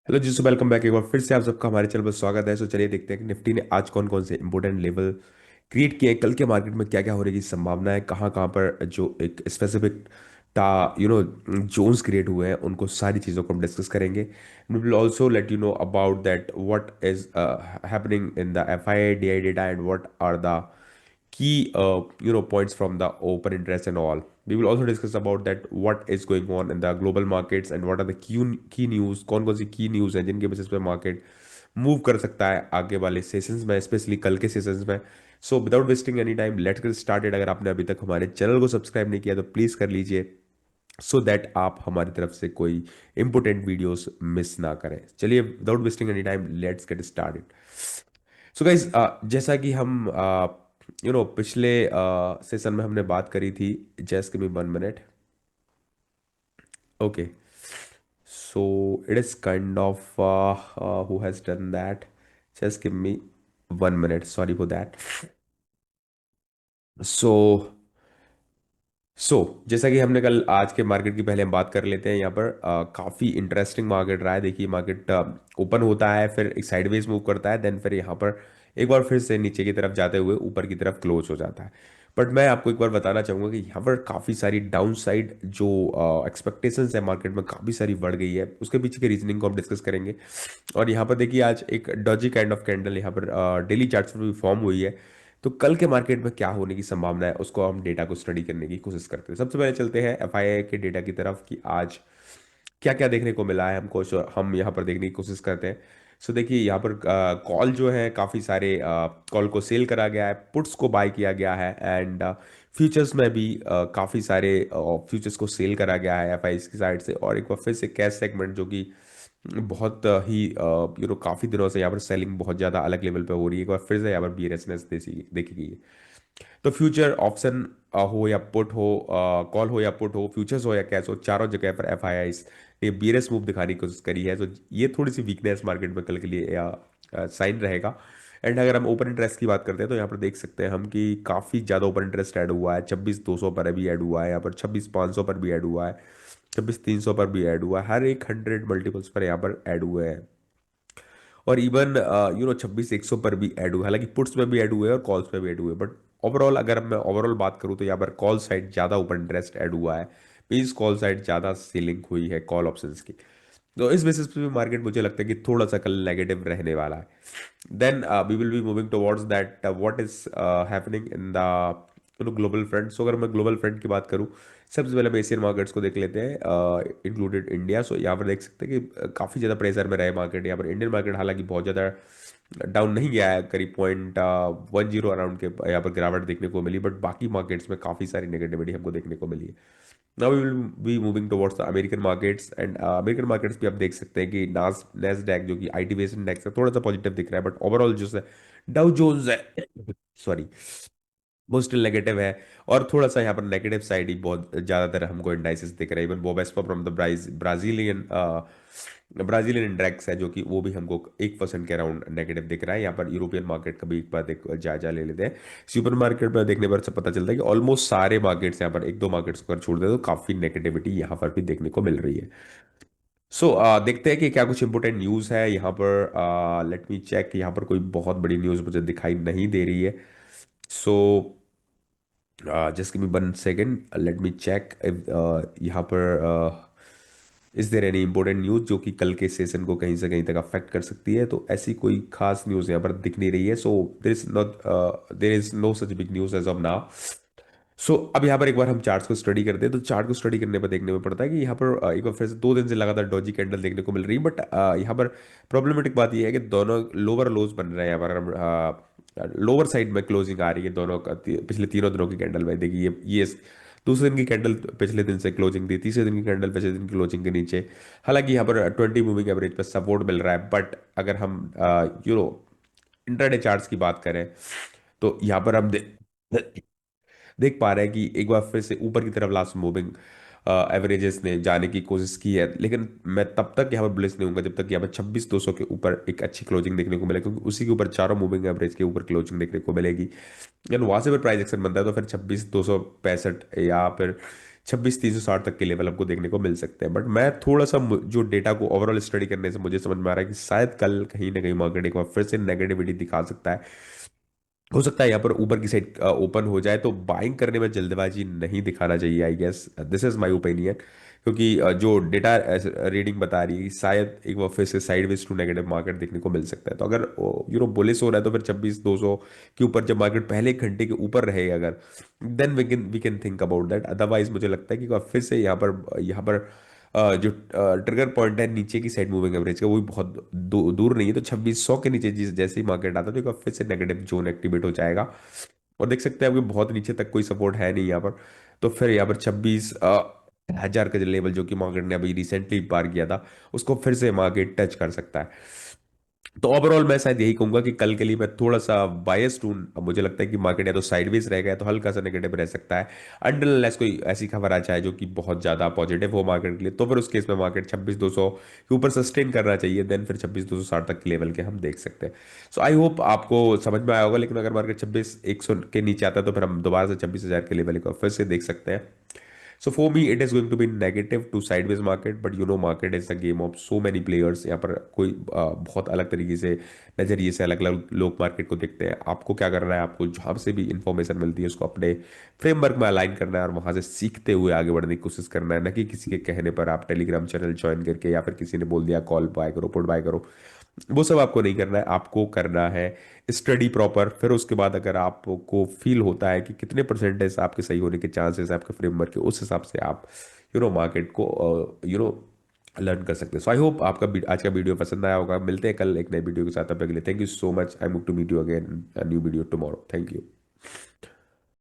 Hello जी, so welcome back. एक बार फिर से आप सबका हमारे चैनल पर स्वागत है। चलिए देखते हैं कि निफ्टी ने आज कौन कौन से इंपॉर्टेंट लेवल क्रिएट किए हैं, कल के मार्केट में क्या क्या होने की संभावना है, कहाँ कहाँ पर जो एक स्पेसिफिक टा जोन्स क्रिएट हुए हैं, उनको सारी चीज़ों को हम डिस्कस करेंगे। We will also let you know about that what is happening in the F I I D I data and what are the key points from the open interest and all. We will also discuss about that what is going on in the global markets and what are the key news, कौन कौन सी की news हैं जिनके basis पे market move कर सकता है आगे वाले सेशंस में, स्पेशली कल के सेशंस में। So without wasting any time let's get started. अगर आपने अभी तक हमारे चैनल को सब्सक्राइब नहीं किया तो प्लीज़ कर लीजिए, सो दैट आप हमारी तरफ से कोई इंपॉर्टेंट वीडियोस मिस ना करें। चलिए without wasting any time let's get started. So guys, जैसा कि हम पिछले सेशन में हमने बात करी थी। Just give me 1 minute. Okay, so it is kind of who has done that. Just give me 1 minute, sorry for that. So जैसा कि हमने कल आज के मार्केट की पहले हम बात कर लेते हैं। यहाँ पर काफ़ी इंटरेस्टिंग मार्केट रहा है। देखिए, मार्केट ओपन होता है, फिर एक साइडवेज मूव करता है, देन फिर यहाँ पर एक बार फिर से नीचे की तरफ जाते हुए ऊपर की तरफ क्लोज हो जाता है। बट मैं आपको एक बार बताना चाहूँगा कि यहाँ पर काफ़ी सारी डाउन साइड जो एक्सपेक्टेशंस है मार्केट में काफ़ी सारी बढ़ गई है। उसके पीछे की रीजनिंग को हम डिस्कस करेंगे। और यहाँ पर देखिए, आज एक डॉजी काइंड ऑफ कैंडल यहाँ पर डेली चार्ट्स पर भी फॉर्म हुई है। तो कल के मार्केट में क्या होने की संभावना है, उसको हम डेटा को स्टडी करने की कोशिश करते हैं। सबसे पहले चलते हैं एफआईआई के डेटा की तरफ कि आज क्या क्या देखने को मिला है हमको। हम यहाँ पर देखने की कोशिश करते हैं। सो देखिए, यहाँ पर कॉल जो है काफ़ी सारे कॉल को सेल करा गया है, पुट्स को बाय किया गया है, एंड फ्यूचर्स में भी काफ़ी सारे फ्यूचर्स को सेल करा गया है एफ आई की साइड से। और एक बार फिर से कैश सेगमेंट जो कि बहुत ही काफ़ी दिनों से यहाँ पर सेलिंग बहुत ज़्यादा अलग लेवल पे हो रही है, एक बार फिर से यहाँ पर बीयरनेस देखी गई है। तो फ्यूचर ऑप्शन हो या पुट हो, कॉल हो या पुट हो, फ्यूचर्स हो या कैश हो, चारों जगह पर एफ आई आई ने बीयरस मूव दिखाने की कोशिश करी है। तो ये थोड़ी सी वीकनेस मार्केट में कल के लिए या साइन रहेगा। एंड अगर हम ओपन इंटरेस्ट की बात करते हैं तो यहाँ पर देख सकते हैं हम कि काफ़ी ज़्यादा ओपन इंटरेस्ट ऐड हुआ है। 26,200 पर अभी ऐड हुआ है, यहाँ पर 26,500 पर भी ऐड हुआ है, 26,300 पर भी ऐड हुआ है। हर एक 100 मल्टीपल्स पर यहाँ पर ऐड हुए हैं। और इवन 26,100 पर भी ऐड हुआ है। हालांकि पुट्स में भी ऐड हुए हैं और कॉल्स में भी ऐड हुए हैं, बट ओवरऑल अगर मैं ओवरऑल बात करूँ तो यहाँ पर कॉल साइड ज़्यादा ओपन इंटरेस्ट ऐड हुआ है, मीन्स कॉल साइड ज़्यादा सेलिंग हुई है कॉल ऑप्शंस की। तो इस बेसिस पे भी मार्केट मुझे लगता है कि थोड़ा सा कल नेगेटिव रहने वाला है। Then we will be moving towards that what is happening in the global front. So अगर मैं ग्लोबल फ्रंट की बात करूँ, सबसे पहले हम एशियन मार्केट्स को देख लेते हैं, इंक्लूडेड इंडिया। सो यहाँ पर देख सकते हैं कि काफ़ी ज़्यादा प्रेशर में रहे मार्केट। यहाँ पर इंडियन मार्केट हालांकि बहुत ज़्यादा डाउन नहीं गया है, करीब 0.10 अराउंड के यहाँ पर गिरावट देखने को मिली, बट बाकी मार्केट्स में काफ़ी सारी नेगेटिविटी हमको देखने को मिली है। Now we will be moving towards the American markets, and American markets भी आप देख सकते हैं कि नैस्डैक जो कि आईटी बेस्ड इंडेक्स है, थोड़ा सा पॉजिटिव दिख रहा है, बट ओवरऑल जो है डाउ जोन्स है सॉरी, वो स्टिल नेगेटिव है। और थोड़ा सा यहाँ पर नेगेटिव साइड ही बहुत ज़्यादातर हमको इंडाइसेस दिख रहे हैं। Even Bovespa from the Brazilian Brazilian index है जो कि वो भी हमको 1% के अराउंड नेगेटिव दिख रहा है। यहाँ पर यूरोपियन मार्केट का भी एक बार जायजा ले लेते हैं। सुपर मार्केट पर देखने पर से पता चलता है कि ऑलमोस्ट सारे मार्केट्स, यहाँ पर एक दो मार्केट्स को अगर छोड़ दे तो काफ़ी नेगेटिविटी यहाँ पर भी देखने को मिल रही है। सो देखते हैं कि क्या कुछ इंपोर्टेंट न्यूज़ है यहाँ पर। लेट मी चेक, यहाँ पर कोई बहुत बड़ी न्यूज़ मुझे दिखाई नहीं दे रही है। So just give me 1 second, let me check यहाँ पर is there any important news जो कि कल के सेशन को कहीं से कहीं तक अफेक्ट कर सकती है। तो ऐसी कोई खास न्यूज़ यहाँ पर दिख नहीं रही है। So there is no such big news as of now. So अब यहाँ पर एक बार हम चार्ट्स को स्टडी करते हैं। तो चार्ट को स्टडी करने पर देखने में पड़ता है कि यहाँ पर एक बार फिर से 2 दिन से लगातार डॉजी कैंडल देखने को मिल रही है, बट यहाँ पर प्रॉब्लमेटिक बात यह है कि दोनों लोअर लोज बन रहे हैं। यहाँ पर लोअर साइड में क्लोजिंग आ रही है दोनों का, पिछले तीनों दिनों की कैंडल में देखिए ये दूसरे दिन की कैंडल पिछले दिन से क्लोजिंग थी, तीसरे दिन की कैंडल पिछले दिन की क्लोजिंग के नीचे। हालांकि यहाँ पर 20 मूविंग एवरेज पर सपोर्ट मिल रहा है, बट अगर हम इंट्राडे चार्ट्स की बात करें तो यहाँ पर हम देख पा रहे हैं कि एक बार फिर से ऊपर की तरफ लास्ट मूविंग एवरेजेस ने जाने की कोशिश की है। लेकिन मैं तब तक यहाँ पर बुलिश नहीं होऊंगा जब तक यहाँ पर 26,200 के ऊपर एक अच्छी क्लोजिंग देखने को मिले, क्योंकि उसी के ऊपर चारों मूविंग एवरेज के ऊपर क्लोजिंग देखने को मिलेगी। लेकिन वहां से फिर प्राइस एक्शन बनता है तो फिर 26,265 या फिर 26,360 तक के लेवल हमको देखने को मिल सकते हैं। बट मैं थोड़ा सा जो डेटा को ओवरऑल स्टडी करने से मुझे समझ में आ रहा है कि शायद कल कहीं ना कहीं मार्केट एक बार फिर से नेगेटिविटी दिखा सकता है। हो सकता है यहाँ पर ऊपर की साइड ओपन हो जाए, तो बाइंग करने में जल्दबाजी नहीं दिखाना चाहिए, I guess this is my opinion. क्योंकि जो डेटा रीडिंग बता रही है कि शायद एक बार फिर से साइडवेज टू नेगेटिव मार्केट देखने को मिल सकता है। तो अगर बुलिश हो रहा है तो फिर 26,200 के ऊपर जब मार्केट पहले एक घंटे के ऊपर रहेगा अगर, then we can think about that. Otherwise मुझे लगता है कि एक बार फिर से यहाँ पर जो ट्रिगर पॉइंट है नीचे की साइड मूविंग एवरेज का, वो भी बहुत दूर नहीं है। तो 2600 के नीचे जैसे ही मार्केट आता है तो एक बार फिर से नेगेटिव जोन एक्टिवेट हो जाएगा। और देख सकते हैं अभी बहुत नीचे तक कोई सपोर्ट है नहीं यहाँ पर। तो फिर यहाँ पर 26,000 का जो लेवल जो कि मार्केट ने अभी रिसेंटली पार किया था, उसको फिर से मार्केट टच कर सकता है। तो ओवरऑल मैं शायद यही कहूंगा कि कल के लिए मैं थोड़ा सा बायस्ड हूं। अब मुझे लगता है कि मार्केट या तो साइडवेज रहेगा या तो हल्का सा नेगेटिव रह सकता है, अनटिल अनलेस कोई ऐसी खबर आ जाए जो कि बहुत ज्यादा पॉजिटिव हो मार्केट के लिए। तो फिर उस केस में मार्केट 26,200 के ऊपर सस्टेन करना चाहिए, देन फिर 26,260 तक के लेवल के हम देख सकते हैं। सो आई होप आपको समझ में आया होगा। लेकिन अगर मार्केट 26,100 के नीचे आता है तो फिर हम दोबारा से 26,000 के लेवल को फिर से देख सकते हैं। So for me, it is going to be negative to sideways market, but market is a game of so many players। यहाँ पर कोई बहुत अलग तरीके से नजरिए से अलग अलग लोग मार्केट को देखते हैं। आपको क्या करना है, आपको जहाँ से भी इंफॉर्मेशन मिलती है उसको अपने फ्रेमवर्क में अलाइन करना है और वहां से सीखते हुए आगे बढ़ने की कोशिश करना है, न कि किसी के कहने पर आप टेलीग्राम चैनल ज्वाइन करके या फिर किसी ने बोल दिया कॉल बाय करो पुट बाय करो, वो सब आपको नहीं करना है। आपको करना है स्टडी प्रॉपर। फिर उसके बाद अगर आपको फील होता है कि कितने परसेंटेज आपके सही होने के चांसेस है आपके फ्रेमवर्क के, उस हिसाब से आप मार्केट को लर्न कर सकते हैं। सो आई होप आपका आज का वीडियो पसंद आया होगा। मिलते हैं कल एक नए वीडियो के साथ। तब तक के लिए thank you so much. I move to meet you again new video tomorrow. Thank you.